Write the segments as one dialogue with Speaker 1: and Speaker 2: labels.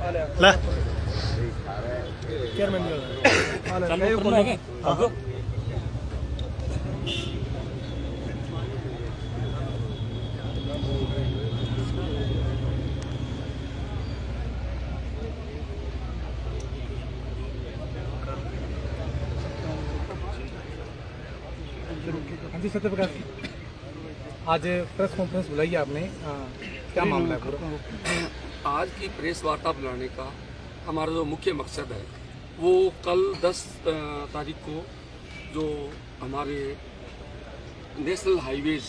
Speaker 1: हाँ जी सत्यप्रकाश, आज press conference बुलाई है आपने, क्या मामला है पूरा?
Speaker 2: आज की प्रेस वार्ता बुलाने का हमारा जो मुख्य मकसद है वो कल 10 तारीख को जो हमारे नेशनल हाईवेज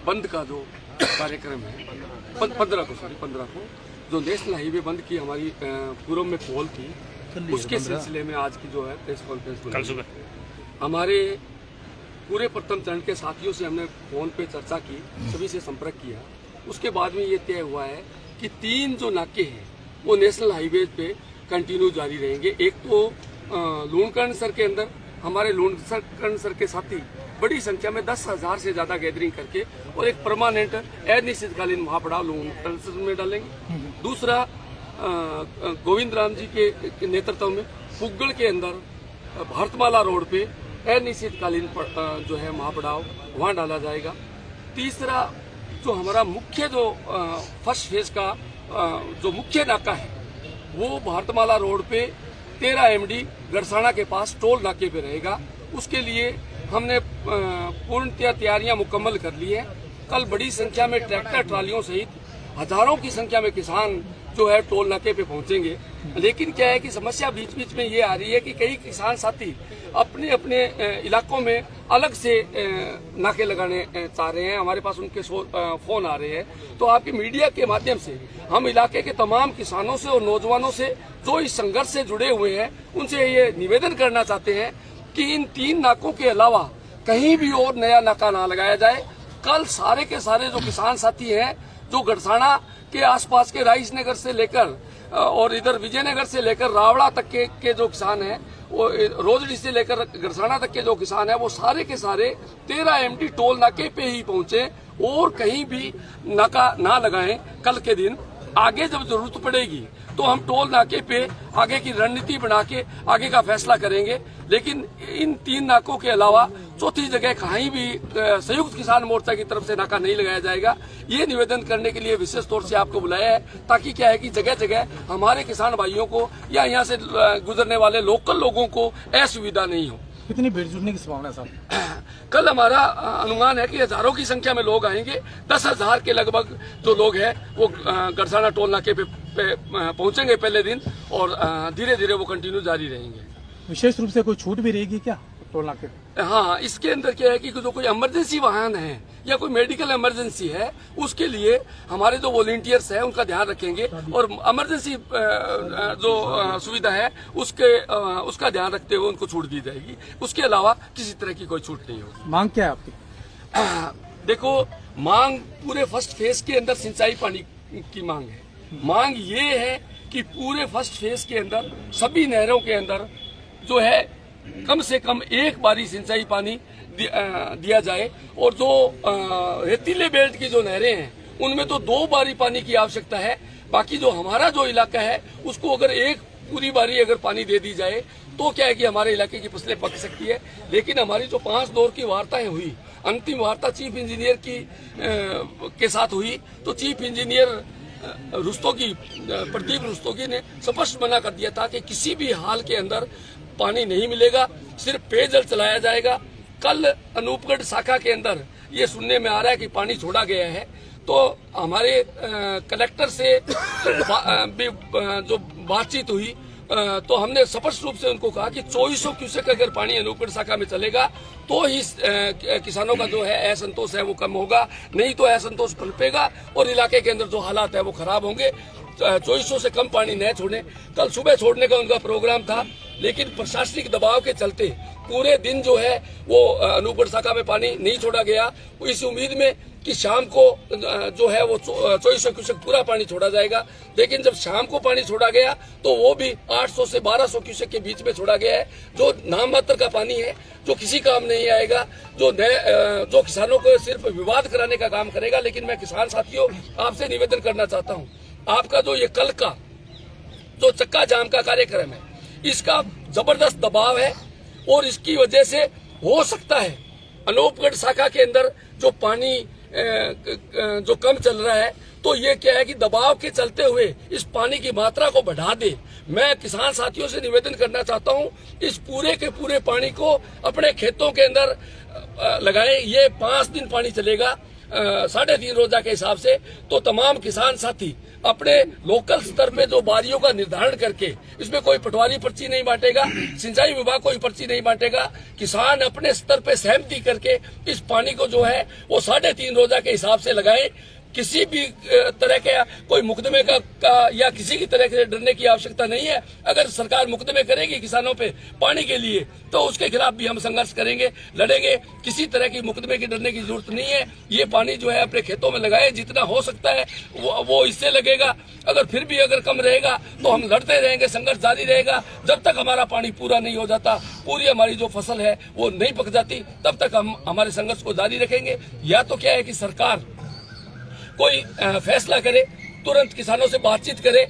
Speaker 2: बंद का जो कार्यक्रम है 15 को जो नेशनल हाईवे बंद की हमारी पूर्व में कॉल थी, उसके सिलसिले में आज की जो है प्रेस कॉन्फ्रेंस बुलाई। कल सुबह हमारे पूरे प्रथम चरण के साथियों से हमने फोन पे चर्चा की, सभी से संपर्क किया। उसके बाद में ये तय हुआ है कि 3 जो नाके हैं वो नेशनल हाईवे पे कंटिन्यू जारी रहेंगे। एक तो लूणकरण सर के अंदर हमारे लूणकरण सर के साथी बड़ी संख्या में 10,000 से ज्यादा गैदरिंग करके और एक परमानेंट अनिश्चितकालीन महापड़ाव लूणकरण सर में डालेंगे। दूसरा गोविंद राम जी के नेतृत्व में पुगड़ के अंदर भारतमाला रोड पे अनिश्चितकालीन जो है महापड़ाव वहाँ डाला जाएगा। तीसरा जो हमारा मुख्य जो फर्स्ट फेज का जो मुख्य नाका है वो भारतमाला रोड पे 13 MD गड़साना के पास टोल नाके पे रहेगा। उसके लिए हमने पूर्णतया तैयारियां मुकम्मल कर ली है। कल बड़ी संख्या में ट्रैक्टर ट्रालियों सहित हजारों की संख्या में किसान जो है टोल नाके पे पहुंचेंगे। लेकिन क्या है कि समस्या बीच बीच में ये आ रही है कि कई किसान साथी अपने अपने इलाकों में अलग से नाके लगाने चाह रहे हैं। हमारे पास उनके फोन आ रहे हैं। तो आपकी मीडिया के माध्यम से हम इलाके के तमाम किसानों से और नौजवानों से जो इस संघर्ष से जुड़े हुए हैं उनसे ये निवेदन करना चाहते हैं कि इन 3 नाकों के अलावा कहीं भी और नया नाका ना लगाया जाए। कल सारे के सारे जो किसान साथी हैं जो गड़साना के आसपास के राइस नगर से लेकर और इधर विजयनगर से लेकर रावड़ा तक के जो किसान हैं, वो रोजड़ी से लेकर गड़साना तक के जो किसान हैं, वो सारे के सारे 13 MD टोल नाके पे ही पहुंचे और कहीं भी नाका ना लगाएं। कल के दिन आगे जब जरूरत पड़ेगी तो हम टोल नाके पे आगे की रणनीति बना के आगे का फैसला करेंगे। लेकिन इन 3 नाकों के अलावा चौथी जगह कहीं भी संयुक्त किसान मोर्चा की तरफ से नाका नहीं लगाया जाएगा। ये निवेदन करने के लिए विशेष तौर से आपको बुलाया है, ताकि क्या है कि जगह जगह हमारे किसान भाइयों को या यहाँ से गुजरने वाले लोकल लोगों को असुविधा नहीं हो।
Speaker 1: कितनी भीड़ जुटने की संभावना है साहब?
Speaker 2: कल हमारा अनुमान है कि हजारों की संख्या में लोग आएंगे। 10,000 के लगभग जो लोग हैं वो गड़साना टोल नाके पे पहुंचेंगे पहले दिन और धीरे धीरे वो कंटिन्यू जारी रहेंगे।
Speaker 1: विशेष रूप से कोई छूट भी रहेगी क्या टोल नाके?
Speaker 2: हाँ, इसके अंदर क्या है कि जो कोई इमरजेंसी वाहन है या कोई मेडिकल इमरजेंसी है उसके लिए हमारे जो वॉलंटियर्स हैं उनका ध्यान रखेंगे और इमरजेंसी जो सुविधा है उसका ध्यान रखते हुए उनको छूट दी जाएगी। उसके अलावा किसी तरह की कोई छूट नहीं होगी।
Speaker 1: मांग क्या है आपकी?
Speaker 2: देखो, मांग पूरे फर्स्ट फेज के अंदर सिंचाई पानी की मांग है। मांग ये है कि पूरे फर्स्ट फेज के अंदर सभी नहरों के अंदर जो है कम से कम एक बारी सिंचाई पानी दिया जाए और जो रेतीले बेल्ट की जो नहरें हैं उनमें तो 2 बारी पानी की आवश्यकता है। बाकी जो हमारा जो इलाका है उसको अगर एक पूरी बारी अगर पानी दे दी जाए तो क्या है कि हमारे इलाके की फसलें पक सकती है। लेकिन हमारी जो 5 दौर की वार्ताएं हुई, अंतिम वार्ता चीफ इंजीनियर के साथ हुई तो चीफ इंजीनियर प्रदीप रुस्तोगी ने स्पष्ट मना कर दिया था कि किसी भी हाल के अंदर पानी नहीं मिलेगा, सिर्फ पेयजल चलाया जाएगा। कल अनूपगढ़ शाखा के अंदर ये सुनने में आ रहा है कि पानी छोड़ा गया है, तो हमारे कलेक्टर से भी जो बातचीत हुई तो हमने स्पष्ट रूप से उनको कहा कि 2400 क्यूसेक अगर पानी अनूपगढ़ शाखा में चलेगा तो ही किसानों का जो है असंतोष है वो कम होगा, नहीं तो असंतोष पनपेगा और इलाके के अंदर जो हालात है वो खराब होंगे। 2400 से कम पानी न छोड़े। कल सुबह छोड़ने का उनका प्रोग्राम था, लेकिन प्रशासनिक दबाव के चलते पूरे दिन जो है वो अनूपगढ़ शाखा में पानी नहीं छोड़ा गया। इस उम्मीद में कि शाम को जो है वो 2400 क्यूसेक पूरा पानी छोड़ा जाएगा। लेकिन जब शाम को पानी छोड़ा गया तो वो भी 800 से 1200 क्यूसेक के बीच में छोड़ा गया है, जो नाम मात्र का पानी है, जो किसी काम नहीं आएगा, जो किसानों को सिर्फ विवाद कराने का काम करेगा। लेकिन मैं किसान साथियों आपसे निवेदन करना चाहता हूँ, आपका जो ये कल का जो चक्का जाम का कार्यक्रम है, इसका जबरदस्त दबाव है और इसकी वजह से हो सकता है अनूपगढ़ शाखा के अंदर जो पानी जो कम चल रहा है, तो ये क्या है कि दबाव के चलते हुए इस पानी की मात्रा को बढ़ा दे। मैं किसान साथियों से निवेदन करना चाहता हूं, इस पूरे के पूरे पानी को अपने खेतों के अंदर लगाएं। ये 5 दिन पानी चलेगा 3.5 रोजा के हिसाब से। तो तमाम किसान साथी अपने लोकल स्तर पे जो बारियों का निर्धारण करके, इसमें कोई पटवारी पर्ची नहीं बांटेगा, सिंचाई विभाग कोई पर्ची नहीं बांटेगा, किसान अपने स्तर पे सहमति करके इस पानी को जो है वो 3.5 रोजा के हिसाब से लगाए। किसी भी तरह के कोई मुकदमे का या किसी की तरह से डरने की आवश्यकता नहीं है। अगर सरकार मुकदमे करेगी किसानों पे पानी के लिए, तो उसके खिलाफ भी हम संघर्ष करेंगे, लड़ेंगे। किसी तरह की मुकदमे की डरने की जरूरत नहीं है। ये पानी जो है अपने खेतों में लगाए, जितना हो सकता है वो इससे लगेगा। अगर फिर भी अगर कम रहेगा तो हम लड़ते रहेंगे, संघर्ष जारी रहेगा जब तक हमारा पानी पूरा नहीं हो जाता, पूरी हमारी जो फसल है वो नहीं पक जाती, तब तक हम हमारे संघर्ष को जारी रखेंगे। या तो क्या है कि सरकार कोई फैसला करे, तुरंत किसानों से बातचीत करे,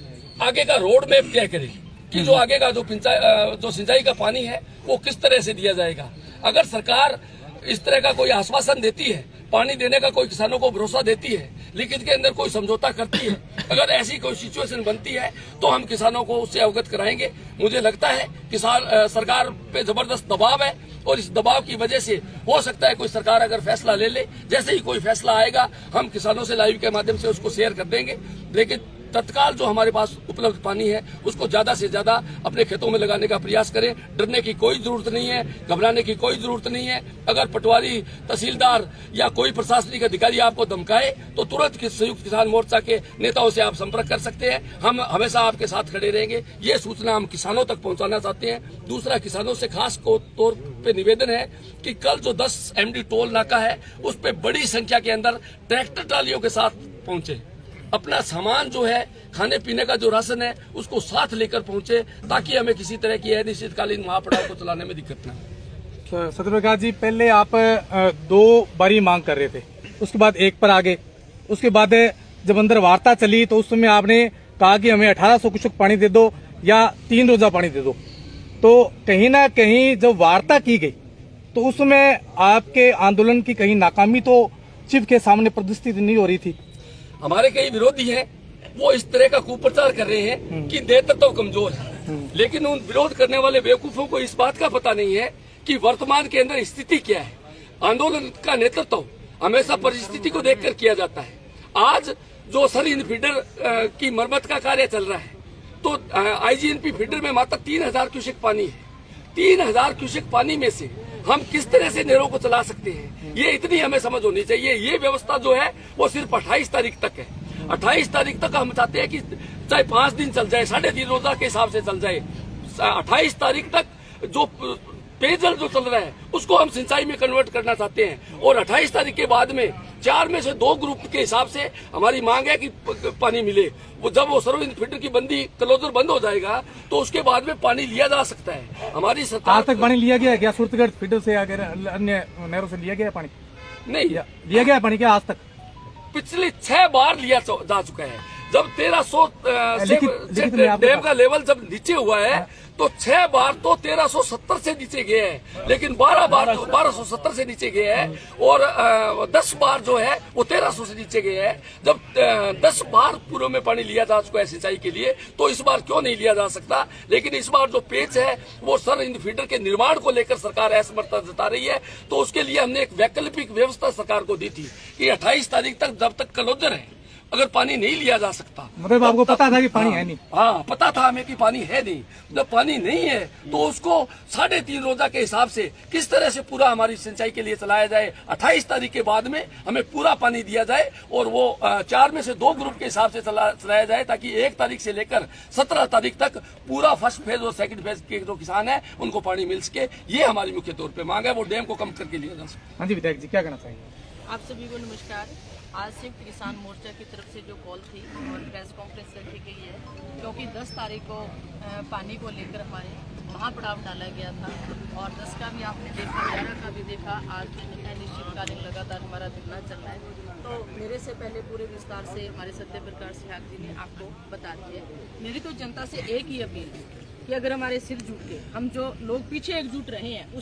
Speaker 2: आगे का रोड मैप तय करे कि जो आगे का जो सिंचाई का पानी है वो किस तरह से दिया जाएगा। अगर सरकार इस तरह का कोई आश्वासन देती है, पानी देने का कोई किसानों को भरोसा देती है, लिखित के अंदर कोई समझौता करती है, अगर ऐसी कोई सिचुएशन बनती है तो हम किसानों को उससे अवगत कराएंगे। मुझे लगता है कि सरकार पे जबरदस्त दबाव है और इस दबाव की वजह से हो सकता है कोई सरकार अगर फैसला ले ले, जैसे ही कोई फैसला आएगा हम किसानों से लाइव के माध्यम से उसको शेयर कर देंगे। लेकिन तत्काल जो हमारे पास उपलब्ध पानी है उसको ज्यादा से ज्यादा अपने खेतों में लगाने का प्रयास करें। डरने की कोई जरूरत नहीं है, घबराने की कोई जरूरत नहीं है। अगर पटवारी, तहसीलदार या कोई प्रशासनिक अधिकारी आपको धमकाए तो तुरंत संयुक्त किसान मोर्चा के नेताओं से आप संपर्क कर सकते हैं। हम हमेशा आपके साथ खड़े रहेंगे। ये सूचना हम किसानों तक पहुंचाना चाहते हैं। दूसरा, किसानों से खास तौर पे निवेदन है कि कल जो 10 MD टोल नाका है उस पर बड़ी संख्या के अंदर ट्रैक्टर ट्रालियों के साथ पहुंचे, अपना सामान जो है, खाने पीने का जो राशन है उसको साथ लेकर पहुंचे, ताकि हमें किसी तरह की अनिश्चितकालीन महापड़ाव को चलाने में दिक्कत न हो।
Speaker 1: सत्यप्रकाश जी, पहले आप 2 बारी मांग कर रहे थे, उसके बाद 1 पर आ गए। उसके बाद जब अंदर वार्ता चली तो उस समय आपने कहा कि हमें 1800 क्यूसेक पानी दे दो या 3 रोजा पानी दे दो। तो कहीं ना कहीं जब वार्ता की गई तो उस समय आपके आंदोलन की कहीं नाकामी तो चीफ के सामने प्रदर्शित नहीं हो रही थी।
Speaker 2: हमारे कई विरोधी हैं, वो इस तरह का कुप्रचार कर रहे हैं कि नेतृत्व तो कमजोर है, लेकिन उन विरोध करने वाले बेवकूफों को इस बात का पता नहीं है कि वर्तमान के अंदर स्थिति क्या है। आंदोलन का नेतृत्व हमेशा परिस्थिति को देखकर किया जाता है। आज जो सरहिंद फीडर की मरम्मत का कार्य चल रहा है, तो IGNP फीडर में मात्र 3000 क्यूसेक पानी है। 3000 क्यूसेक पानी में से हम किस तरह से नहरों को चला सकते हैं, ये इतनी हमें समझ होनी चाहिए। ये व्यवस्था जो है वो सिर्फ 28 तारीख तक है। 28 तारीख तक हम चाहते हैं कि चाहे 5 दिन चल जाए, 3.5 रोजा के हिसाब से चल जाए। 28 तारीख तक जो पेयजल जो चल रहा है उसको हम सिंचाई में कन्वर्ट करना चाहते हैं। और 28 तारीख के बाद में 4 में से 2 ग्रुप के हिसाब से हमारी मांग है कि पानी मिले। वो जब वो सरहिंद फीडर की क्लोजर बंद हो जाएगा तो उसके बाद में पानी लिया जा सकता है। हमारी सरकार
Speaker 1: आज तक पानी लिया गया है क्या? सूरतगढ़ फीडर से अन्य नहरों से लिया गया पानी?
Speaker 2: नहीं
Speaker 1: लिया गया पानी क्या आज तक?
Speaker 2: पिछले 6 बार लिया जा चुका है। जब 1300 डैम का लेवल जब नीचे हुआ है तो 6 बार तो 1370 से नीचे गए हैं, लेकिन 12 बार 1270 से नीचे गए हैं और 10 बार जो है वो 1300 से नीचे गए हैं। जब 10 बार पूर्व में पानी लिया जा चुका है सिंचाई के लिए, तो इस बार क्यों नहीं लिया जा सकता। लेकिन इस बार जो पेच है वो सरहिंद फीडर के निर्माण को लेकर सरकार असमर्थता जता रही है। तो उसके लिए हमने एक वैकल्पिक व्यवस्था सरकार को दी थी कि 28 तारीख तक जब तक क्लोजर है, अगर पानी नहीं लिया जा सकता,
Speaker 1: मतलब आपको पता था कि पानी है नहीं?
Speaker 2: हाँ, पता था हमें कि पानी है नहीं। जब पानी नहीं है तो उसको 3.5 रोजा के हिसाब से किस तरह से पूरा हमारी सिंचाई के लिए चलाया जाए। 28 तारीख के बाद में हमें पूरा पानी दिया जाए और वो 4 में से 2 ग्रुप के हिसाब से चलाया जाए, ताकि 1 तारीख से लेकर 17 तारीख तक पूरा फर्स्ट फेज और सेकंड फेज के जो किसान है उनको पानी मिल सके। ये हमारी मुख्य तौर पर मांग है, वो डैम को कम करके लिया जा सके।
Speaker 1: हाँ जी विधायक जी, क्या कहना चाहिए?
Speaker 3: आप सभी को नमस्कार। आज संयुक्त किसान मोर्चा की तरफ से जो कॉल थी और प्रेस कॉन्फ्रेंस रखी गई है, क्योंकि 10 तारीख को पानी को लेकर हमारे महापड़ाव डाला गया था और 10 का भी आपने देखा, 11 का भी देखा। आज अनिश्चितकालीन लगातार हमारा धरना चल रहा है। तो मेरे से पहले पूरे विस्तार से हमारे सत्य प्रकाश सिहाग जी ने आपको बता दिया। मेरी तो जनता से एक ही अपील है कि अगर हमारे सिर झुक के हम जो लोग पीछे एकजुट रहे हैं उस